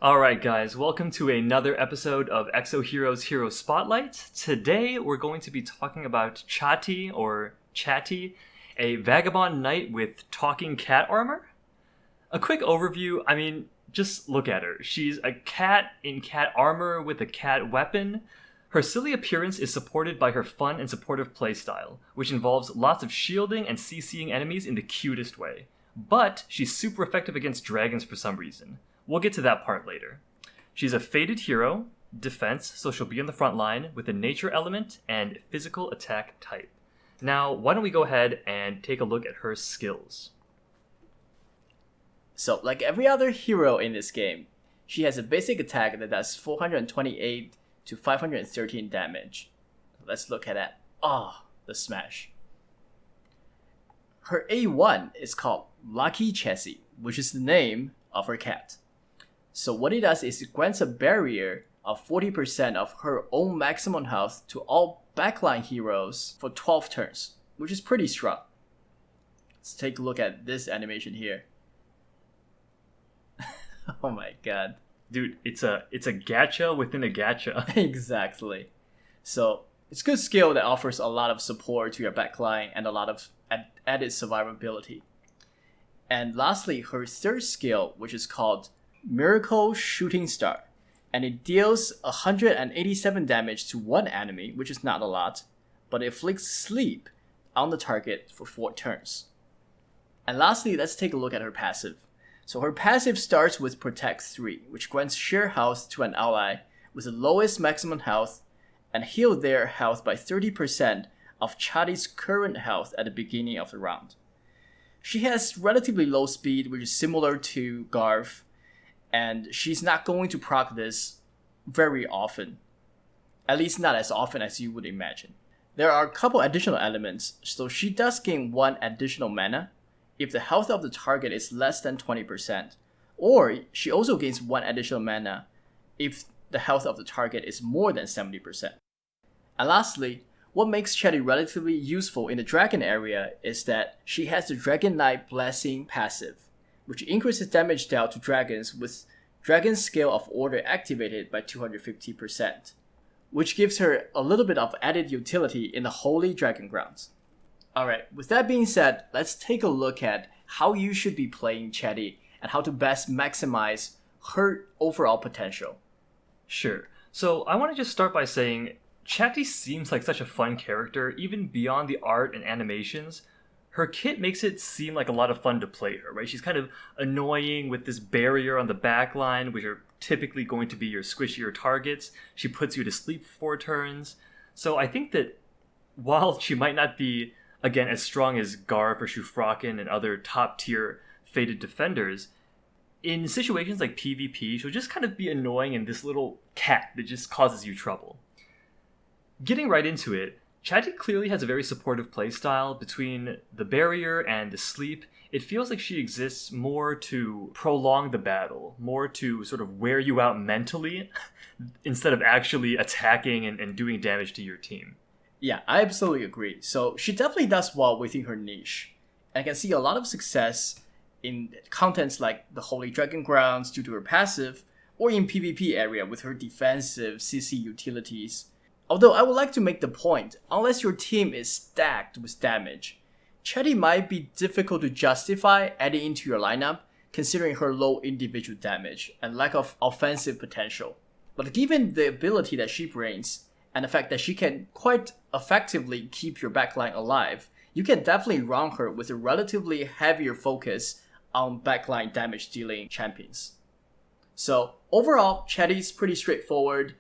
Alright guys, welcome to another episode of Exo Heroes Hero Spotlight. Today we're going to be talking about Chati, or Chati, a vagabond knight with talking cat armor. A quick overview, just look at her. She's a cat in cat armor with a cat weapon. Her silly appearance is supported by her fun and supportive playstyle, which involves lots of shielding and CCing enemies in the cutest way. But she's super effective against dragons for some reason. We'll get to that part later. She's a fated hero, defense, so she'll be in the front line with a nature element and physical attack type. Now, why don't we go ahead and take a look at her skills. So, like every other hero in this game, she has a basic attack that does 428 to 513 damage. Let's look at that. The smash. Her A1 is called Lucky Chessie, which is the name of her cat. So what it does is it grants a barrier of 40% of her own maximum health to all backline heroes for 12 turns, which is pretty strong. Let's take a look at this animation here. Oh my god. Dude, it's a gacha within a gacha. Exactly. So it's good skill that offers a lot of support to your backline and a lot of added survivability. And lastly, her third skill, which is called Miracle Shooting Star, and it deals 187 damage to one enemy, which is not a lot, but it inflicts sleep on the target for 4 turns. And lastly, let's take a look at her passive. So her passive starts with Protect 3, which grants sheer health to an ally with the lowest maximum health and heal their health by 30% of Chati's current health at the beginning of the round. She has relatively low speed, which is similar to Garth, and she's not going to proc this very often. At least not as often as you would imagine. There are a couple additional elements, so she does gain 1 additional mana if the health of the target is less than 20%, or she also gains 1 additional mana if the health of the target is more than 70%. And lastly, what makes Chati relatively useful in the dragon area is that she has the Dragon Knight Blessing passive, which increases damage dealt to dragons with Dragon Scale of Order activated by 250%, which gives her a little bit of added utility in the Holy Dragon Grounds. Alright, with that being said, let's take a look at how you should be playing Chati and how to best maximize her overall potential. Sure. So I want to just start by saying Chati seems like such a fun character, even beyond the art and animations. Her kit makes it seem like a lot of fun to play her, right? She's kind of annoying with this barrier on the back line, which are typically going to be your squishier targets. She puts you to sleep for 4 turns. So I think that while she might not be, again, as strong as Garth or Shufraken and other top-tier fated defenders, in situations like PvP, she'll just kind of be annoying and this little cat that just causes you trouble. Getting right into it, Chati clearly has a very supportive playstyle. Between the barrier and the sleep, it feels like she exists more to prolong the battle, more to sort of wear you out mentally, instead of actually attacking and doing damage to your team. Yeah, I absolutely agree. So she definitely does well within her niche. And I can see a lot of success in contents like the Holy Dragon Grounds due to her passive, or in PvP area with her defensive CC utilities. Although I would like to make the point, unless your team is stacked with damage, Chati might be difficult to justify adding into your lineup considering her low individual damage and lack of offensive potential. But given the ability that she brings, and the fact that she can quite effectively keep your backline alive, you can definitely run her with a relatively heavier focus on backline damage dealing champions. So overall, Chati is pretty straightforward.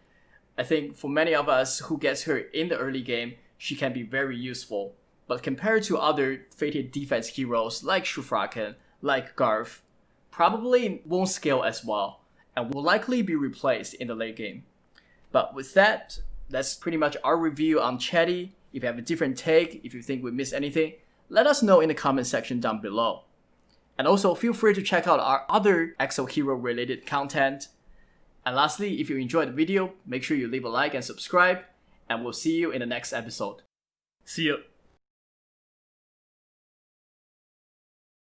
I think for many of us who gets her in the early game, she can be very useful. But compared to other fated defense heroes like Shufraken, like Garth, probably won't scale as well and will likely be replaced in the late game. But with that, that's pretty much our review on Chati. If you have a different take, if you think we missed anything, let us know in the comment section down below. And also feel free to check out our other Exo Hero related content. And lastly, if you enjoyed the video, make sure you leave a like and subscribe, and we'll see you in the next episode. See ya.